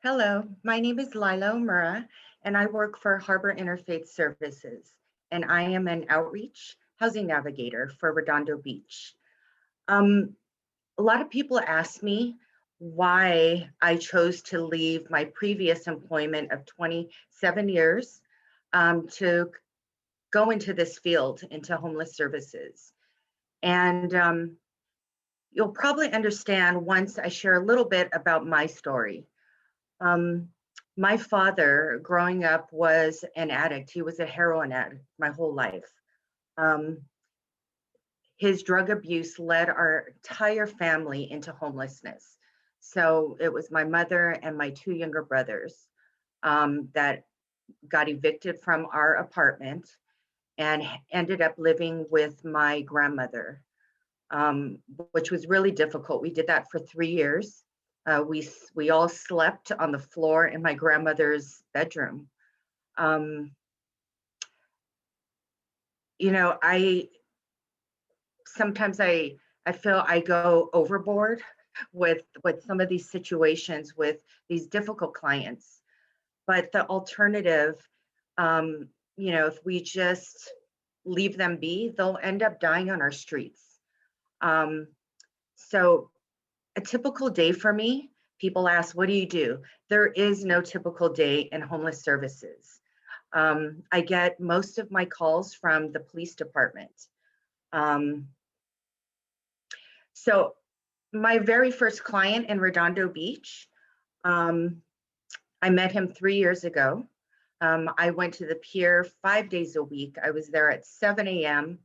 Hello, my name is Lila Omura, and I work for Harbor Interfaith Services, and I am an outreach housing navigator for Redondo Beach. Um, a lot of people ask me why I chose to leave my previous employment of 27 years to go into this field, into homeless services. And you'll probably understand once I share a little bit about my story. Um, my father, growing up, was an addict. He was a heroin addict my whole life. Um, his drug abuse led our entire family into homelessness. So it was my mother and my two younger brothers that got evicted from our apartment and ended up living with my grandmother, um, which was really difficult. We did that for 3 years. We all slept on the floor in my grandmother's bedroom. Um, I sometimes I feel I go overboard with some of these situations with these difficult clients. But the alternative, if we just leave them be, they'll end up dying on our streets. Um, so a typical day for me, people ask, what do you do? There is no typical day in homeless services. I get most of my calls from the police department. Um, so my very first client in Redondo Beach, um, I met him 3 years ago. I went to the pier 5 days a week. I was there at 7 a.m.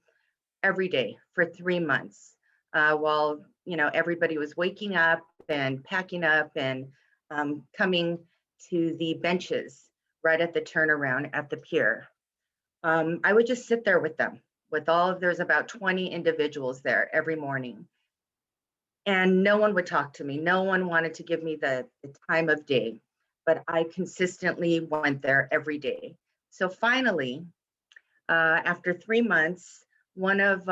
every day for 3 months, while everybody was waking up and packing up and coming to the benches right at the turnaround at the pier. I would just sit there with them, there's about 20 individuals there every morning. And no one would talk to me. No one wanted to give me the time of day, but I consistently went there every day. So finally, after 3 months, one of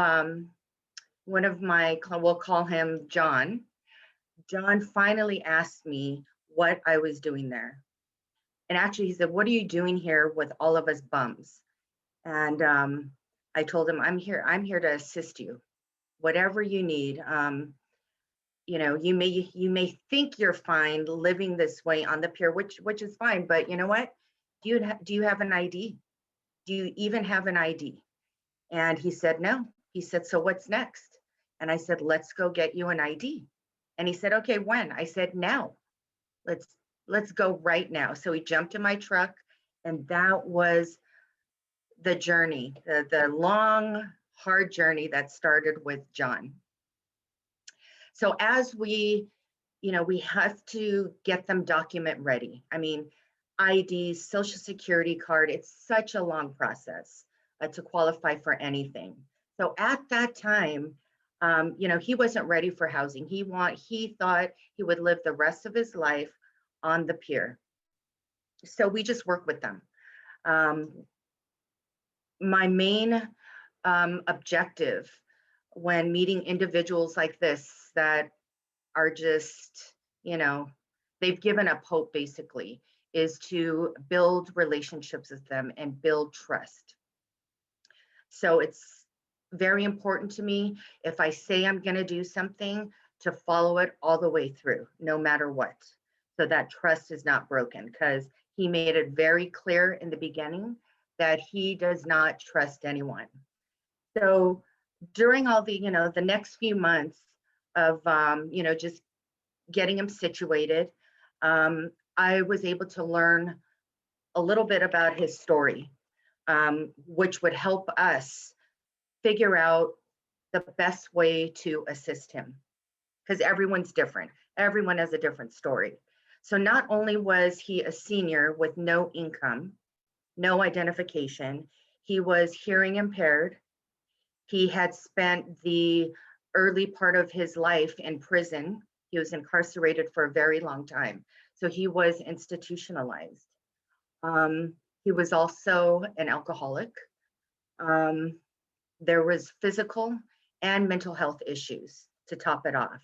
my, we'll call him John. John finally asked me what I was doing there. And actually he said, what are you doing here with all of us bums? And I told him, I'm here to assist you. Whatever you need. You may think you're fine living this way on the pier, which is fine, but you know what? Do you have an ID? Do you even have an ID? And he said, no. He said, so what's next? And I said, let's go get you an ID. And he said, okay, when? I said, now. Let's go right now. So he jumped in my truck, and that was the journey, the long, hard journey that started with John. So as we have to get them document ready. I mean, ID, social security card, it's such a long process to qualify for anything. So at that time, he wasn't ready for housing. He thought he would live the rest of his life on the pier. So we just work with them. My main objective when meeting individuals like this that are just, they've given up hope basically, is to build relationships with them and build trust. So it's very important to me, if I say I'm going to do something, to follow it all the way through, no matter what. So that trust is not broken, because he made it very clear in the beginning that he does not trust anyone. So during all the next few months of, just getting him situated, I was able to learn a little bit about his story, which would help us figure out the best way to assist him, because everyone's different. Everyone has a different story. So not only was he a senior with no income, no identification, he was hearing impaired. He had spent the early part of his life in prison. He was incarcerated for a very long time. So he was institutionalized. He was also an alcoholic. There was physical and mental health issues to top it off.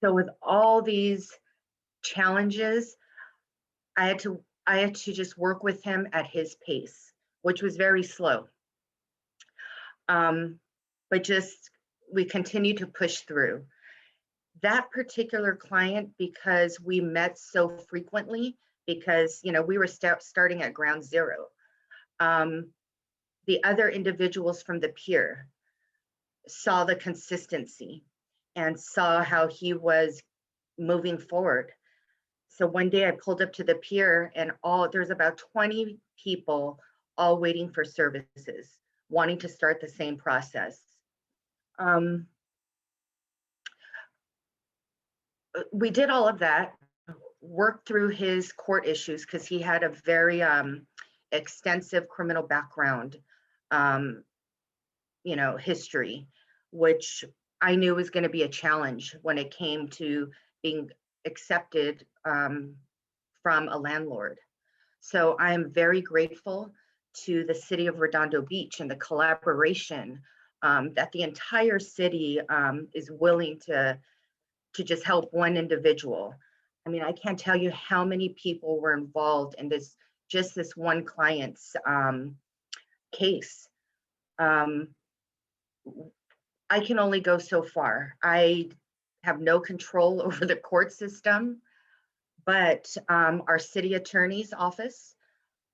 So with all these challenges, I had to just work with him at his pace, which was very slow. But just we continued to push through. That particular client, because we met so frequently, because we were starting at ground zero. The other individuals from the pier saw the consistency and saw how he was moving forward. So one day I pulled up to the pier and there's about 20 people all waiting for services, wanting to start the same process. We did all of that, worked through his court issues because he had a very extensive criminal background, history, which I knew was going to be a challenge when it came to being accepted from a landlord. So I am very grateful to the city of Redondo Beach and the collaboration that the entire city is willing to just help one individual. I mean, I can't tell you how many people were involved in this one client's case. I can only go so far. I have no control over the court system, but our city attorney's office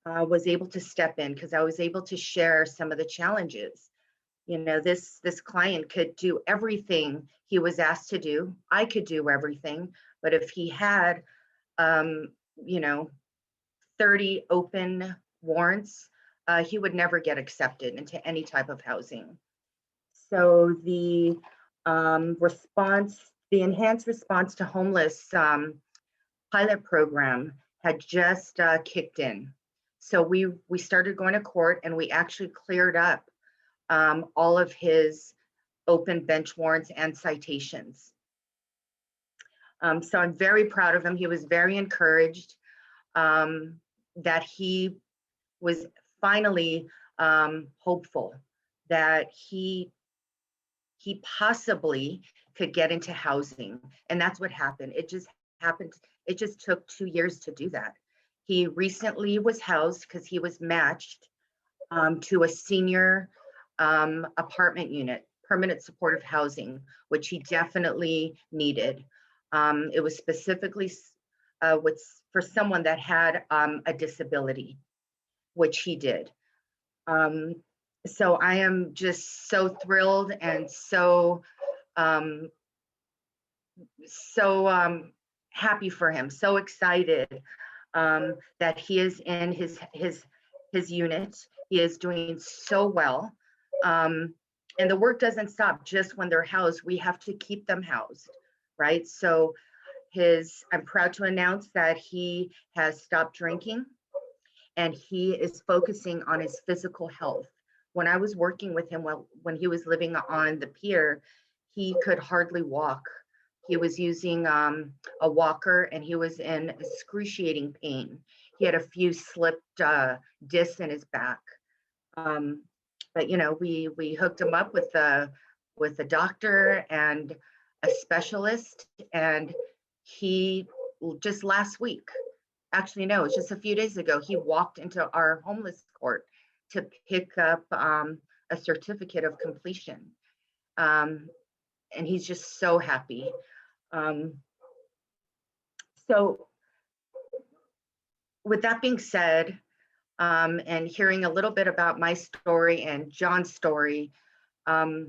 was able to step in because I was able to share some of the challenges. This client could do everything he was asked to do. I could do everything, but if he had, 30 open warrants, he would never get accepted into any type of housing. So the enhanced response to homeless pilot program had just kicked in. So we started going to court and we actually cleared up all of his open bench warrants and citations. So I'm very proud of him. He was very encouraged that he was finally hopeful that he possibly could get into housing. And that's what happened. It just happened. It just took 2 years to do that. He recently was housed because he was matched to a senior apartment unit, permanent supportive housing, which he definitely needed. It was specifically for someone that had a disability, which he did. So I am just so thrilled and so happy for him, so excited that he is in his unit. He is doing so well. And the work doesn't stop just when they're housed. We have to keep them housed, right? So I'm proud to announce that he has stopped drinking and he is focusing on his physical health. When I was working with him when he was living on the pier, he could hardly walk. He was using a walker and he was in excruciating pain. He had a few slipped discs in his back. But we hooked him up with a doctor and a specialist, and he just last week, actually no, it's just a few days ago, he walked into our homeless court to pick up a certificate of completion. And he's just so happy. So with that being said, and hearing a little bit about my story and John's story, I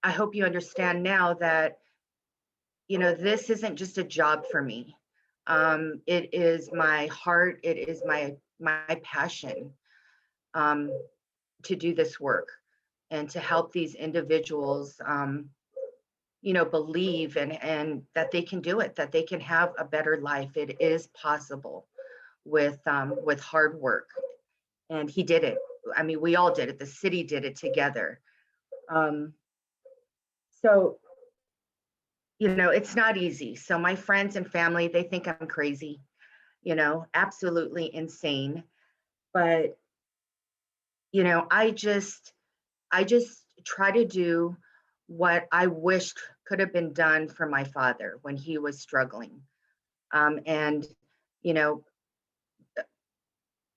hope you understand now that, this isn't just a job for me. It is my heart, it is my passion to do this work and to help these individuals, believe and that they can do it, that they can have a better life. It is possible with hard work. And he did it. I mean, we all did it. The city did it together. So, it's not easy. So my friends and family, they think I'm crazy, absolutely insane. But, I just try to do what I wished could have been done for my father when he was struggling. And,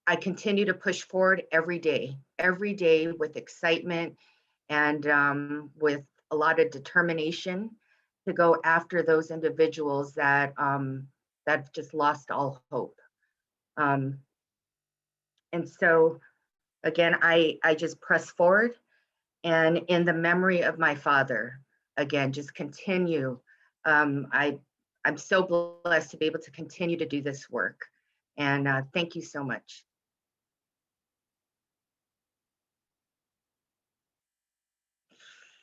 I continue to push forward every day with excitement and with a lot of determination to go after those individuals that just lost all hope. Um, and so again, I just press forward, and in the memory of my father, again, just continue. I'm so blessed to be able to continue to do this work. And thank you so much.